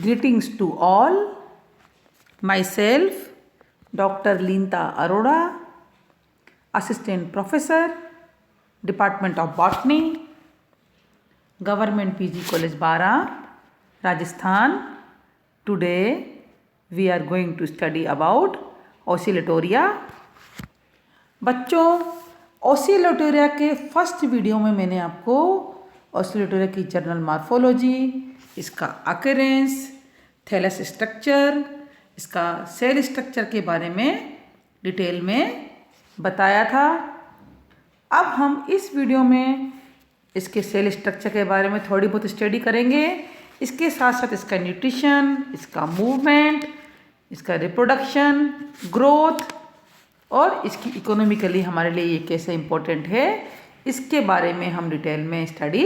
Greetings to all. Myself, Dr. Linta Arora, Assistant Professor, Department of Botany, Government PG College Bara, Rajasthan. Today we are going to study about Oscillatoria. बच्चों, Oscillatoria के first video में मैंने आपको Oscillatoria की general morphology, इसका occurrence, thallus structure, इसका cell structure के बारे में डिटेल में बताया था। अब हम इस वीडियो में इसके सेल स्ट्रक्चर के बारे में थोड़ी बहुत स्टडी करेंगे। इसके साथ साथ इसका न्यूट्रिशन, इसका मूवमेंट, इसका रिप्रोडक्शन, ग्रोथ और इसकी इकोनॉमिकली हमारे लिए ये कैसे इम्पोर्टेंट है, इसके बारे में हम डिटेल में स्टडी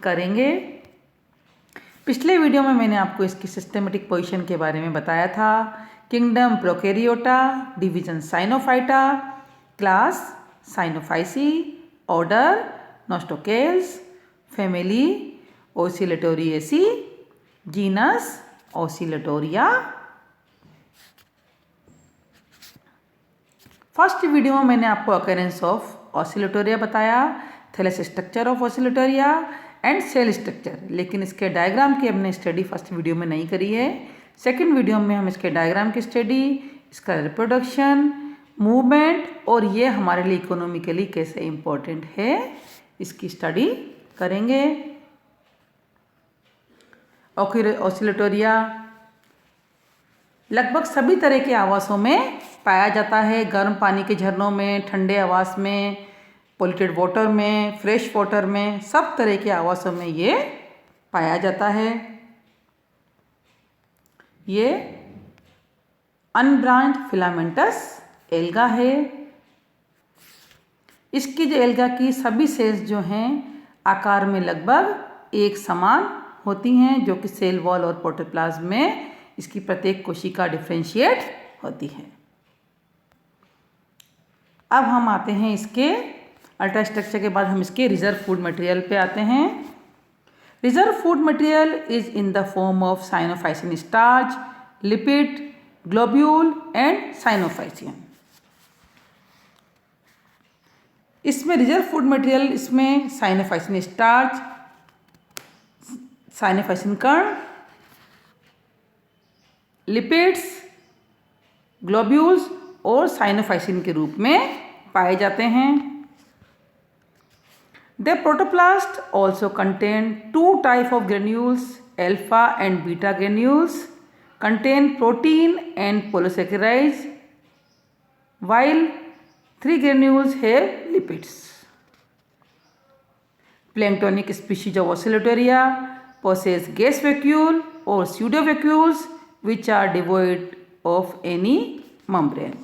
करेंगे। पिछले वीडियो में मैंने आपको इसकी सिस्टेमेटिक पोजीशन के बारे में बताया था। Kingdom prokaryota, division cyanophyta, class cyanophyceae, order nostocales, family oscillatoriaceae, genus oscillatoria. First video में मैंने आपको अकरेंस ऑफ ऑसिलेटोरिया बताया, thallus structure of oscillatoria and cell structure, लेकिन इसके डायग्राम की हमने स्टडी फर्स्ट वीडियो में नहीं करी है। सेकंड वीडियो में हम इसके डायग्राम की स्टडी, इसका रिप्रोडक्शन, मूवमेंट और ये हमारे लिए इकोनॉमिकली कैसे इम्पोर्टेंट है, इसकी स्टडी करेंगे। ऑसिलेटोरिया लगभग सभी तरह के आवासों में पाया जाता है। गर्म पानी के झरनों में, ठंडे आवास में, पोल्यूटेड वाटर में, फ्रेश वाटर में, सब तरह के आवासों में ये पाया जाता है। ये अनब्रांच्ड फिलामेंटस एल्गा है। इसकी जो एल्गा की सभी सेल्स जो हैं आकार में लगभग एक समान होती हैं, जो कि सेल वॉल और प्रोटोप्लाज्म में इसकी प्रत्येक कोशिका डिफ्रेंशिएट होती है। अब हम आते हैं इसके अल्ट्रा स्ट्रक्चर के बाद हम इसके रिजर्व फूड मटेरियल पे आते हैं। Reserve food material is in the form of cyanophycin starch, lipid, globule and cyanophycin. इसमें रिजर्व फूड मटेरियल, इसमें साइनोफाइसिन स्टार्च, साइनोफाइसिन कण, लिपिड्स, ग्लोब्यूल्स और साइनोफाइसिन के रूप में पाए जाते हैं। The protoplast also contain two type of granules, alpha and beta granules, contain protein and polysaccharides, while three granules have lipids. Planktonic species of Oscillatoria possess gas vacuole or pseudo vacuoles which are devoid of any membrane.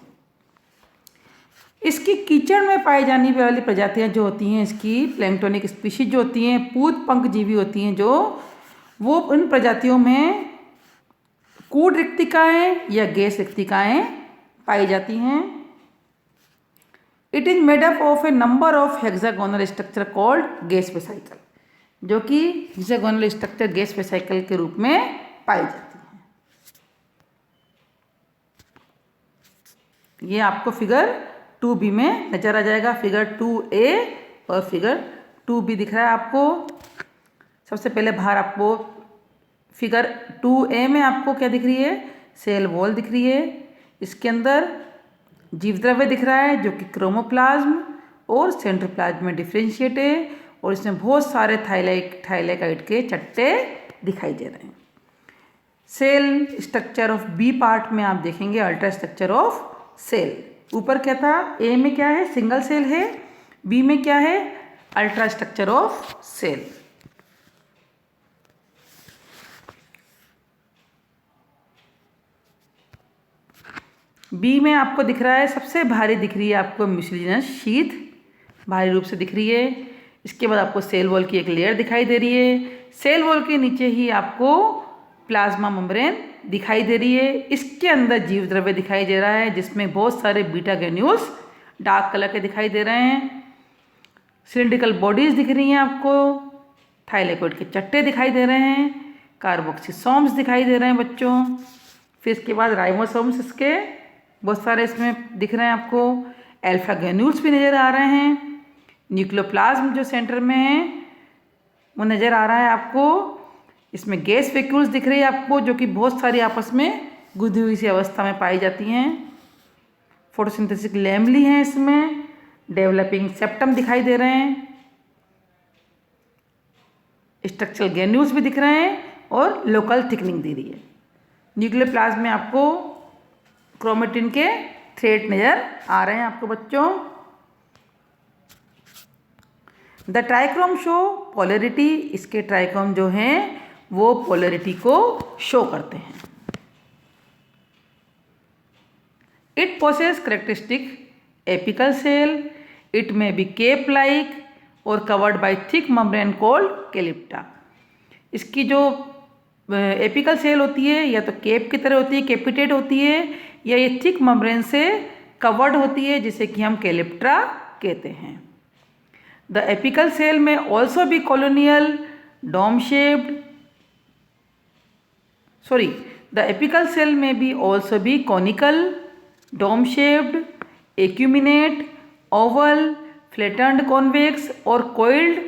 इसकी कीचड़ में पाई जाने वाली प्रजातियां जो होती हैं, इसकी प्लैंक्टोनिक स्पीशीज जो होती हैं, पूत पंख जीवी होती हैं, जो वो उन प्रजातियों में कूड़ रिक्तिकाएँ या गैस रिक्तिकाएँ पाई जाती हैं। It is made up of A number of hexagonal structure called gas vesicle, जो कि हेक्सागोनल स्ट्रक्चर गैस वेसाइकल के रूप में पाई जाती हैं। ये आपको फिगर 2b में नजर आ जाएगा। फिगर 2a और फिगर 2b दिख रहा है आपको। सबसे पहले बाहर आपको फिगर 2a में आपको क्या दिख रही है, सेल वॉल दिख रही है। इसके अंदर जीव द्रव्य दिख रहा है जो कि क्रोमोप्लाज्म और सेंट्रोप्लाज्म में डिफ्रेंशिएट है, और इसमें बहुत सारे थाइलेकाइड के चट्टे दिखाई दे रहे हैं। Cell structure of B part में आप देखेंगे अल्ट्रा स्ट्रक्चर ऑफ सेल। ऊपर क्या था, ए में क्या है, सिंगल सेल है, बी में क्या है, ultra structure of cell. B में आपको दिख रहा है, सबसे भारी दिख रही है आपको म्यूसिलिनस शीथ, भारी रूप से दिख रही है। इसके बाद आपको सेल वॉल की एक लेयर दिखाई दे रही है। सेल वॉल के नीचे ही आपको प्लाज्मा मेम्ब्रेन दिखाई दे रही है। इसके अंदर जीव द्रव्य दिखाई दे रहा है, जिसमें बहुत सारे बीटा ग्रेन्यूल्स डार्क कलर के दिखाई दे रहे हैं। सिलिंड्रिकल बॉडीज दिख रही हैं आपको, थाइलेकोइड के चट्टे दिखाई दे रहे हैं। कार्बोक्सिसोम्स दिखाई दे रहे हैं बच्चों। फिर इसके बाद राइबोसोम्स, इसके बहुत सारे इसमें दिख रहे हैं आपको। अल्फा ग्रेन्यूल्स भी नज़र आ रहे हैं। न्यूक्लियोप्लाज्म जो सेंटर में है वो नज़र आ रहा है आपको। इसमें गैस वैक्यूल्स दिख रही है आपको, जो कि बहुत सारी आपस में गुदी हुई सी अवस्था में पाई जाती हैं। फोटोसिंथेटिक लैमेली हैं इसमें। डेवलपिंग सेप्टम दिखाई दे रहे हैं। स्ट्रक्चरल ग्रेन्यूल्स भी दिख रहे हैं और लोकल थिकनिंग दे रही है। न्यूक्लियोप्लाज्म में आपको क्रोमेटिन के थ्रेड नज़र आ रहे हैं आपको बच्चों। द ट्राइक्रोम शो पोलरिटी, इसके ट्राइक्रोम जो हैं वो पोलरिटी को शो करते हैं। It possess characteristic apical cell, it may be cap like और covered by thick membrane called calyptra. इसकी जो एपिकल सेल होती है या तो केप की तरह होती है, कैपिटेट होती है, या ये थिक मेम्ब्रेन से कवर्ड होती है जिसे कि हम कैलिप्ट्रा कहते हैं। The apical cell may also be colonial dome shaped, the apical cell may be also be conical dome shaped, acuminate, oval, flattened convex or coiled,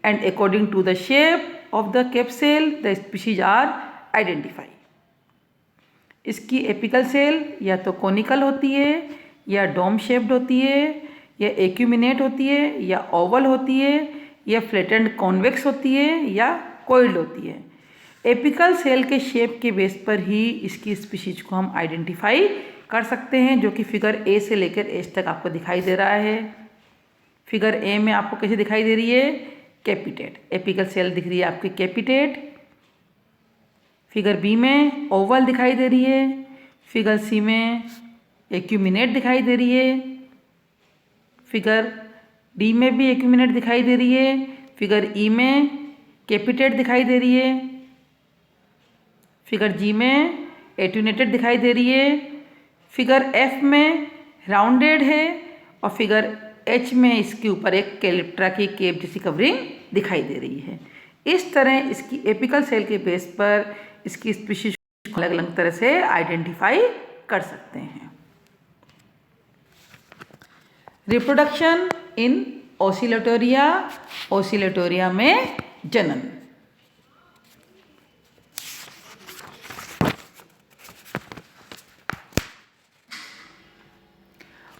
and according to the shape of the capsule the species are identified. इसकी apical cell या तो conical होती है या dome shaped होती है या acuminate होती है या ओवल होती है या फ्लैटेंड कॉन्वेक्स होती है या कोइल्ड होती है। एपिकल सेल के शेप के बेस पर ही इसकी स्पीशीज को हम आइडेंटिफाई कर सकते हैं, जो कि फिगर ए से लेकर एच तक आपको दिखाई दे रहा है। फिगर ए में आपको कैसे दिखाई दे रही है? कैपिटेट, एपिकल सेल दिख रही है आपकी कैपिटेट। फिगर बी में ओवल दिखाई दे रही है। फिगर सी में एक्यूमिनेट दिखाई दे रही है। फिगर डी में भी एक्यूमिनेट दिखाई दे रही है। फिगर ई में कैपिटेट दिखाई दे रही है। फिगर जी में एट्यूनेटेड दिखाई दे रही है। फिगर एफ में राउंडेड है और फिगर एच में इसके ऊपर एक कैलिप्ट्रा की केप जैसी कवरिंग दिखाई दे रही है। इस तरह इसकी एपिकल सेल के बेस पर इसकी स्पीशीज को अलग अलग तरह से आइडेंटिफाई कर सकते हैं। रिप्रोडक्शन इन ओसिलेटोरिया, ओसिलेटोरिया में जनन।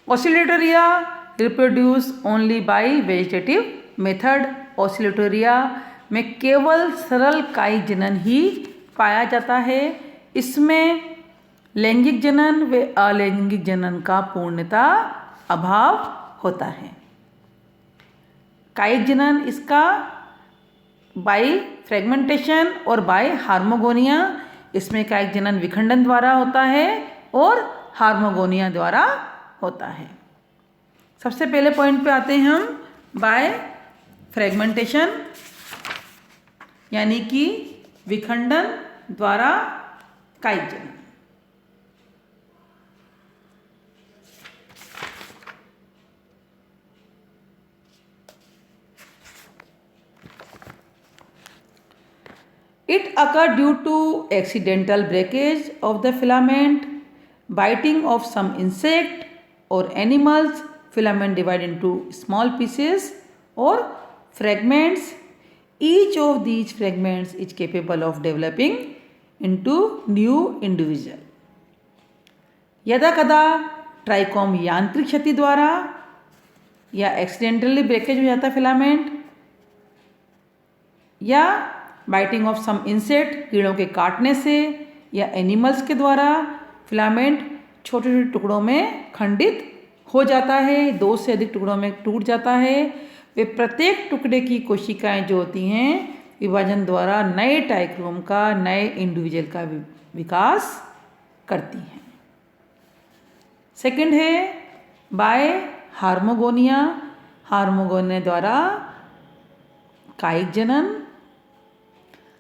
Oscillatoria reproduce only by vegetative method. Oscillatoria में केवल सरल कायिक जनन ही पाया जाता है। इसमें लैंगिक जनन व अलैंगिक जनन का पूर्णतः अभाव होता है। कायिक जनन इसका बाय फ्रेगमेंटेशन और बाय हार्मोगोनिया, इसमें कायिक जनन विखंडन द्वारा होता है और हार्मोगोनिया द्वारा होता है। सबसे पहले पॉइंट पे आते हैं हम, बाय फ्रेगमेंटेशन यानी कि विखंडन द्वारा कायिक जनन। It occurs due to accidental breakage of the filament, biting of some insect or animals. Filament divided into small pieces or fragments. Each of these fragments is capable of developing into new individual. यदा कदा trichome यांत्रिक क्षति द्वारा या accidentally breakage हो जाता है filament, या बाइटिंग ऑफ सम इंसेक्ट, कीड़ों के काटने से, या एनिमल्स के द्वारा फिलामेंट छोटे छोटे टुकड़ों में खंडित हो जाता है, 2 से अधिक टुकड़ों में टूट जाता है। वे प्रत्येक टुकड़े की कोशिकाएं जो होती हैं विभाजन द्वारा नए ट्राइक्रोम का, नए इंडिविजुअल का विकास करती हैं। सेकंड है बाय हार्मोगोनिया, हार्मोगोनिया द्वारा कायिक जनन।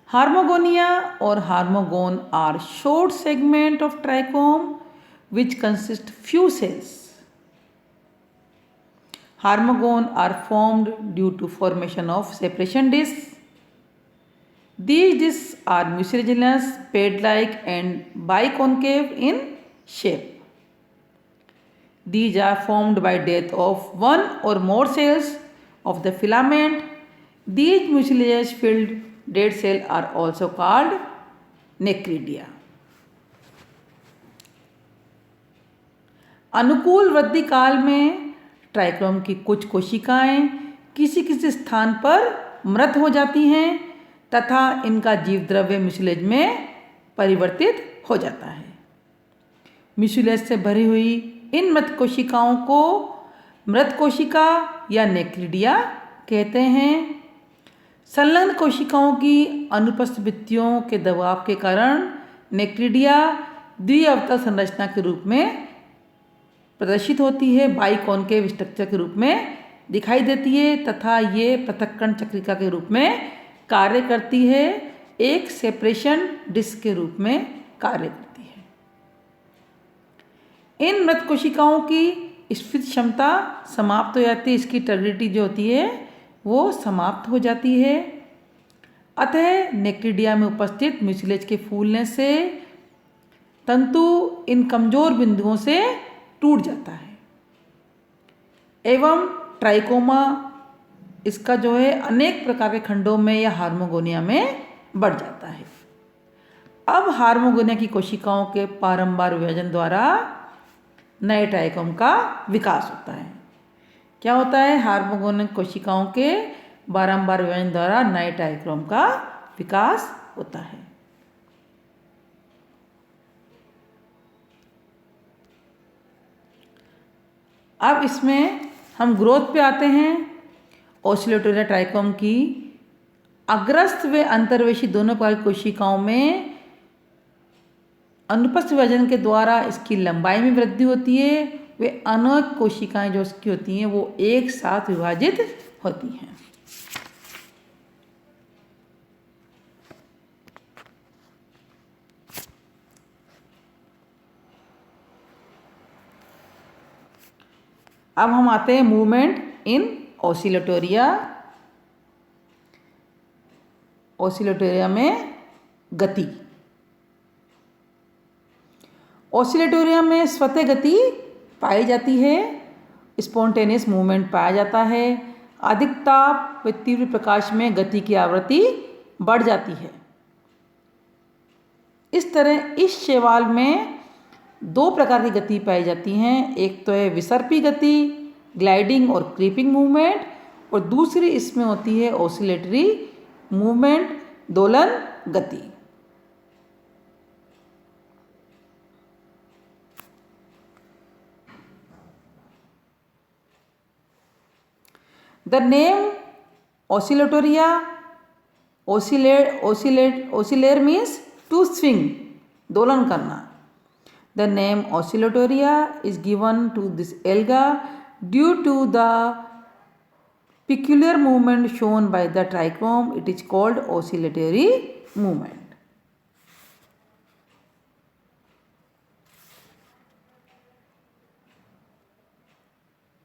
हार्मोगोनिया और हार्मोगोन are short segment of trichome which consist few cells. Harmogone are formed due to formation of separation discs. These discs are mucilaginous, pad-like and biconcave in shape. These are formed by death of one or more cells of the filament. These mucilage filled dead cells are also called necridia. अनुकूल वृद्धि काल में trichome की कुछ कोशिकाएं किसी किसी स्थान पर मृत हो जाती हैं तथा इनका जीवद्रव्य म्यूसिलेज में परिवर्तित हो जाता है। म्यूसिलेज से भरी हुई इन मृत कोशिकाओं को मृत कोशिका या नेक्रिडिया कहते हैं। संलग्न कोशिकाओं की अनुपस्थितियों के दबाव के कारण नेक्रिडिया द्विअवतल संरचना के रूप में प्रदर्शित होती है, बाइकॉनकेव स्ट्रक्चर के रूप में दिखाई देती है तथा ये पृथक्करण चक्रिका के रूप में कार्य करती है, एक सेपरेशन डिस्क के रूप में कार्य करती है। इन मृत कोशिकाओं की स्फीत क्षमता समाप्त हो जाती है, इसकी टर्बिडिटी जो होती है वो समाप्त हो जाती है। अतः नेक्रिडिया में उपस्थित म्यूसिलेज के फूलने से तंतु इन कमजोर बिंदुओं से टूट जाता है एवं ट्राइकोमा इसका जो है अनेक प्रकार के खंडों में या हार्मोगोनिया में बढ़ जाता है। अब हार्मोगोनिया की कोशिकाओं के बारंबार विभाजन द्वारा नए ट्राइकोम का विकास होता है। क्या होता है? हार्मोगोनिया कोशिकाओं के बारंबार विभाजन द्वारा नए ट्राइकोम का विकास होता है। अब इसमें हम ग्रोथ पे आते हैं। ओसिलोटोरिया ट्राइकोम की अग्रस्थ व अंतर्वेशी दोनों प्रकार की कोशिकाओं में अनुपस्थित विभाजन के द्वारा इसकी लंबाई में वृद्धि होती है। वे अनेक कोशिकाएं जो इसकी होती हैं वो एक साथ विभाजित होती हैं। अब हम आते हैं मूवमेंट इन ओसिलोटोरिया। ओसिलोटोरिया में गति। ओसिलोटोरिया में स्वतः गति पाई जाती है, स्पॉन्टेनियस मूवमेंट पाया जाता है। अधिक ताप व तीव्र प्रकाश में गति की आवृत्ति बढ़ जाती है। इस तरह इस शैवाल में दो प्रकार की गति पाई जाती हैं। एक तो है विसर्पी गति, ग्लाइडिंग और क्रीपिंग मूवमेंट, और दूसरी इसमें होती है ओसिलेटरी मूवमेंट, दोलन गति। The name oscillatoria, oscillate means to swing, दोलन करना। The name oscillatoria is given to this alga due to the peculiar movement shown by the trichome. It is called oscillatory movement.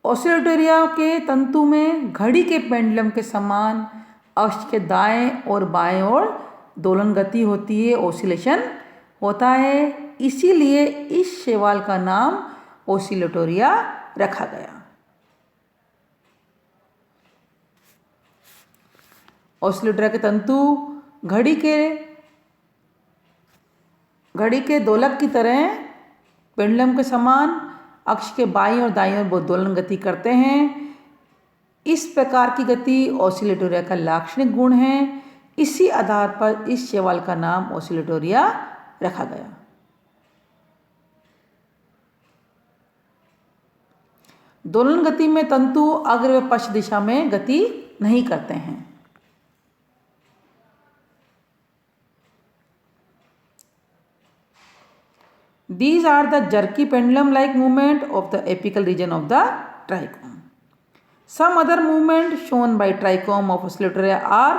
ओसिलोटोरिया के तंतु में घड़ी के pendulum के समान अक्ष के दाएं और बाएं ओर दोलन गति होती है, ओसिलेशन होता है। इसीलिए इस शैवाल का नाम ओसिलोटोरिया रखा गया। ओसिलोटोरिया के तंतु घड़ी के दोलक की तरह पेंडुलम के समान अक्ष के बाईं और दाईं ओर दोलन गति करते हैं। इस प्रकार की गति ओसिलोटोरिया का लाक्षणिक गुण है। इसी आधार पर इस शैवाल का नाम ओसिलोटोरिया रखा गया। दोलन गति में तंतु अग्र व पश्च दिशा में गति नहीं करते हैं। These are the jerky pendulum-like movement of the apical region of the trichome. Some other movement shown by trichome of Oscillatoria are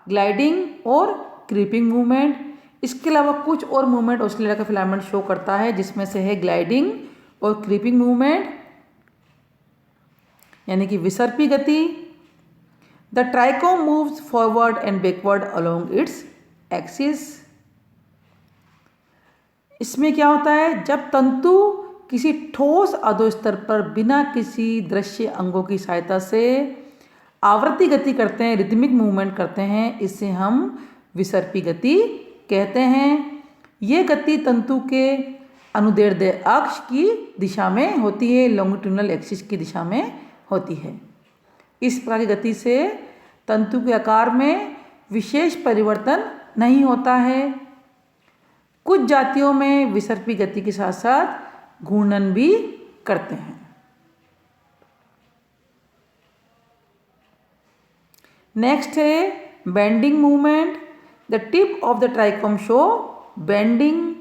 gliding और creeping movement. इसके अलावा कुछ और मूवमेंट ओसिलोटोरिया का फिलामेंट शो करता है, जिसमें से है ग्लाइडिंग और क्रीपिंग मूवमेंट, यानी कि विसर्पी गति। The trichome moves forward and backward along its axis. इसमें क्या होता है, जब तंतु किसी ठोस अधोस्तर पर बिना किसी दृश्य अंगों की सहायता से आवृत्ति गति करते हैं, रिदमिक मूवमेंट करते हैं, इससे हम विसर्पी गति कहते हैं। ये गति तंतु के अनुदैर्ध्य अक्ष की दिशा में होती है, लॉन्गिट्यूडिनल एक्सिस की दिशा में होती है। इस प्रकार की गति से तंतु के आकार में विशेष परिवर्तन नहीं होता है। कुछ जातियों में विसर्पी गति के साथ साथ घूर्णन भी करते हैं। नेक्स्ट है bending movement. The tip of the trichome show bending.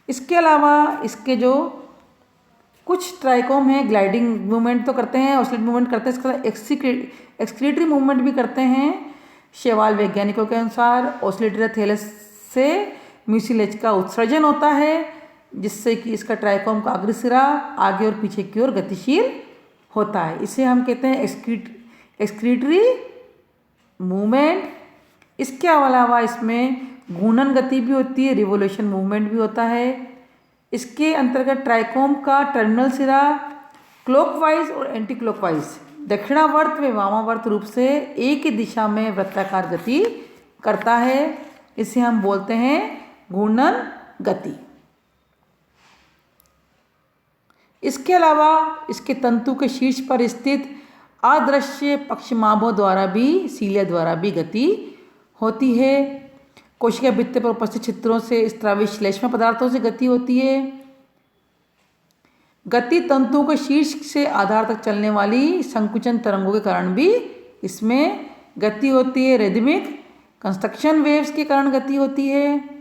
इसके अलावा इसके जो कुछ ट्राइकोम है ग्लाइडिंग मूवमेंट तो करते हैं, ऑसिलेट मूवमेंट करते हैं, इसके एक्सक्रीटरी मूवमेंट भी करते हैं। शैवाल वैज्ञानिकों के अनुसार ऑसिलेटरी थैलस से म्यूसिलेज का उत्सर्जन होता है, जिससे कि इसका ट्राइकोम का अग्रसिरा आगे और पीछे की ओर गतिशील होता है। इसे हम कहते हैं एक्सक्रीटरी मूवमेंट। इसके अलावा इसमें घूर्णन गति भी होती है, रिवोल्यूशन मूवमेंट भी होता है। इसके अंतर्गत ट्राइकोम का टर्मिनल सिरा क्लॉकवाइज और एंटी क्लॉकवाइज दक्षिणावर्त व वामावर्त रूप से एक ही दिशा में वृत्ताकार गति करता है। इसे हम बोलते हैं घूर्णन गति। इसके अलावा इसके तंतु के शीर्ष पर स्थित अदृश्य पक्षमाभों द्वारा भी, सीलिया द्वारा भी गति होती है। कोशिका भित्ति पर उपस्थित छिद्रों से स्रावी श्लेष्म पदार्थों से गति होती है। गति तंतुओं के शीर्ष से आधार तक चलने वाली संकुचन तरंगों के कारण भी इसमें गति होती है। रिदमिक कंस्ट्रक्शन वेव्स के कारण गति होती है।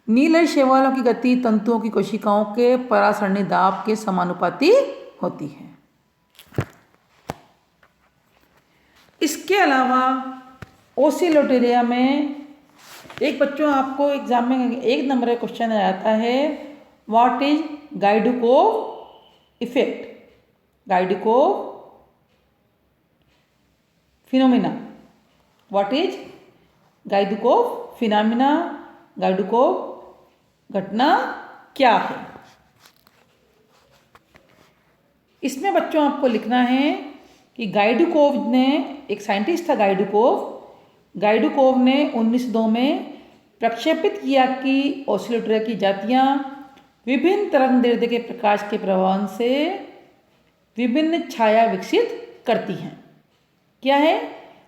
नीलय शैवालों की गति तंतुओं की कोशिकाओं के परासरणी दाब के समानुपाती होती है। इसके अलावा ओसिलोटेरिया में एक बच्चों आपको एग्जाम में 1 नंबर का क्वेश्चन आ जाता है, what is Gaidukov effect, Gaidukov phenomena, what is Gaidukov phenomena, Gaidukov घटना क्या है। इसमें बच्चों आपको लिखना है कि गाइडुकोव ने, एक साइंटिस्ट था गाइडुकोव ने 1902 में प्रक्षेपित किया कि ओसिलेटोरिया की जातियाँ विभिन्न तरंगदैर्ध्य के प्रकाश के प्रभाव से विभिन्न छाया विकसित करती हैं। क्या है,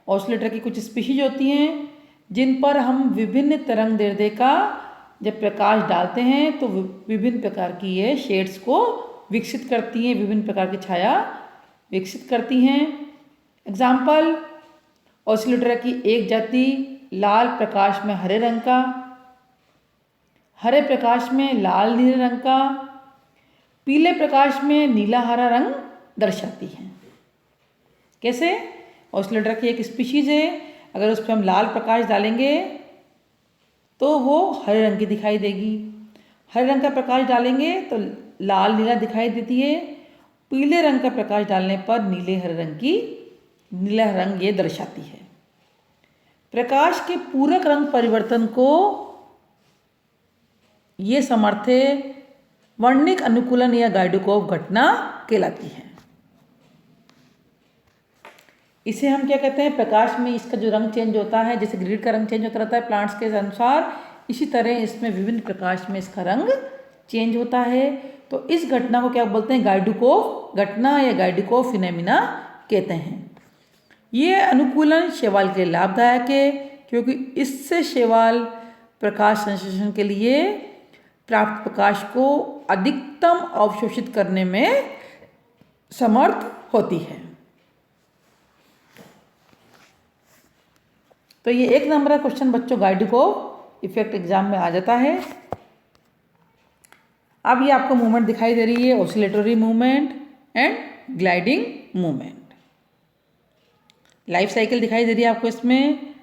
ओसिलेटर की कुछ स्पीशीज होती हैं जिन पर हम विभिन्न तरंगदैर्ध्य का जब प्रकाश डालते हैं तो विभिन्न प्रकार की ये शेड्स को विकसित करती हैं, विभिन्न प्रकार की छाया विकसित करती हैं। एग्जाम्पल, ओसिलेटोरिया की एक जाति लाल प्रकाश में हरे रंग का, हरे प्रकाश में लाल नीले रंग का, पीले प्रकाश में नीला हरा रंग दर्शाती है। कैसे, ओसिलेटोरिया की एक स्पीशीज है, अगर उस पर हम लाल प्रकाश डालेंगे तो वो हरे रंग की दिखाई देगी, हरे रंग का प्रकाश डालेंगे तो लाल नीला दिखाई देती है, पीले रंग का प्रकाश डालने पर नीले हरे रंग की, नीला रंग ये दर्शाती है। प्रकाश के पूरक रंग परिवर्तन को ये समर्थ वर्णिक अनुकूलन या गाइडुकोव घटना कहलाती है। इसे हम क्या कहते हैं, प्रकाश में इसका जो रंग चेंज होता है, जैसे ग्रीड का रंग चेंज होता रहता है प्लांट्स के अनुसार, इसी तरह इसमें विभिन्न प्रकाश में इसका रंग चेंज होता है। तो इस घटना को क्या बोलते हैं, गाइडुकोव घटना या गाइडुकोव फिनोमिना कहते हैं। ये अनुकूलन शैवाल के लिए लाभदायक है क्योंकि इससे शैवाल प्रकाश संश्लेषण के लिए प्राप्त प्रकाश को अधिकतम अवशोषित करने में समर्थ होती है। तो ये 1 नंबर का क्वेश्चन बच्चों गाइडुकोव इफेक्ट एग्जाम में आ जाता है। अब ये आपको मूवमेंट दिखाई दे रही है, oscillatory movement and gliding movement. Life cycle दिखाई दे रही है आपको इसमें,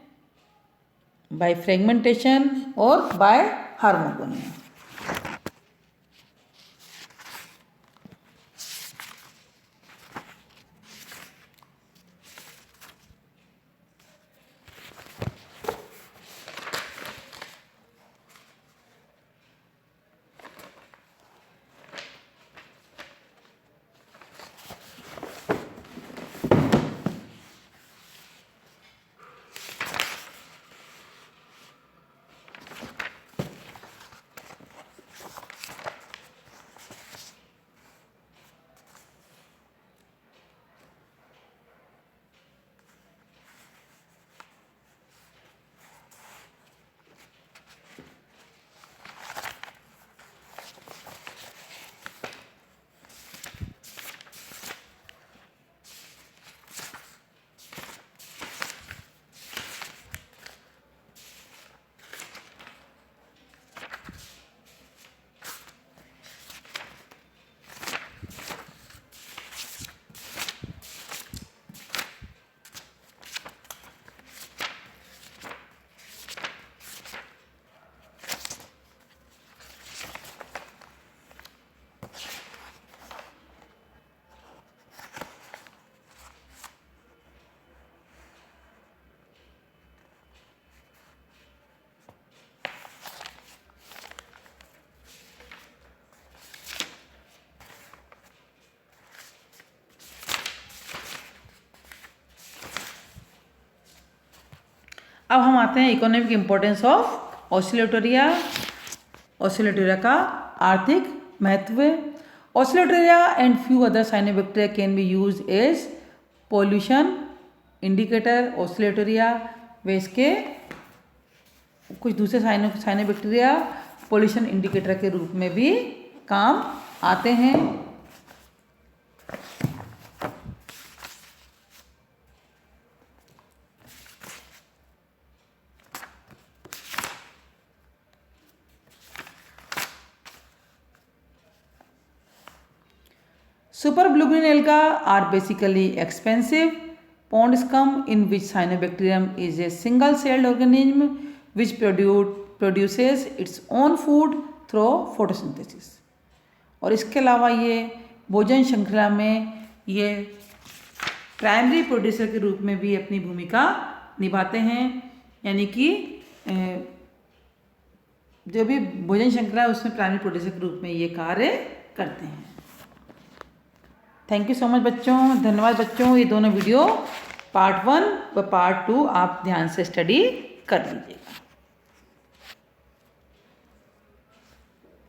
बाय फ्रेगमेंटेशन और बाय हार्मोगोनिया। अब हम आते हैं economic importance of oscillatoria. Oscillatoria का आर्थिक महत्व। Oscillatoria and few other cyanobacteria can be use as pollution indicator. Oscillatoria वे इसके कुछ दूसरे साइनोबैक्टीरिया पोल्यूशन इंडिकेटर के रूप में भी काम आते हैं। Super blue green alga are basically expensive pond scum in which cyanobacterium is a single celled organism which produces its own food through photosynthesis। और इसके अलावा ये भोजन श्रृंखला में ये प्राइमरी प्रोड्यूसर के रूप में भी अपनी भूमिका निभाते हैं, यानी कि जो भी भोजन श्रृंखला है उसमें प्राइमरी प्रोड्यूसर के रूप में ये कार्य करते हैं। थैंक यू सो मच बच्चों, धन्यवाद बच्चों। ये दोनों वीडियो पार्ट 1 व पार्ट 2 आप ध्यान से स्टडी कर लीजिएगा।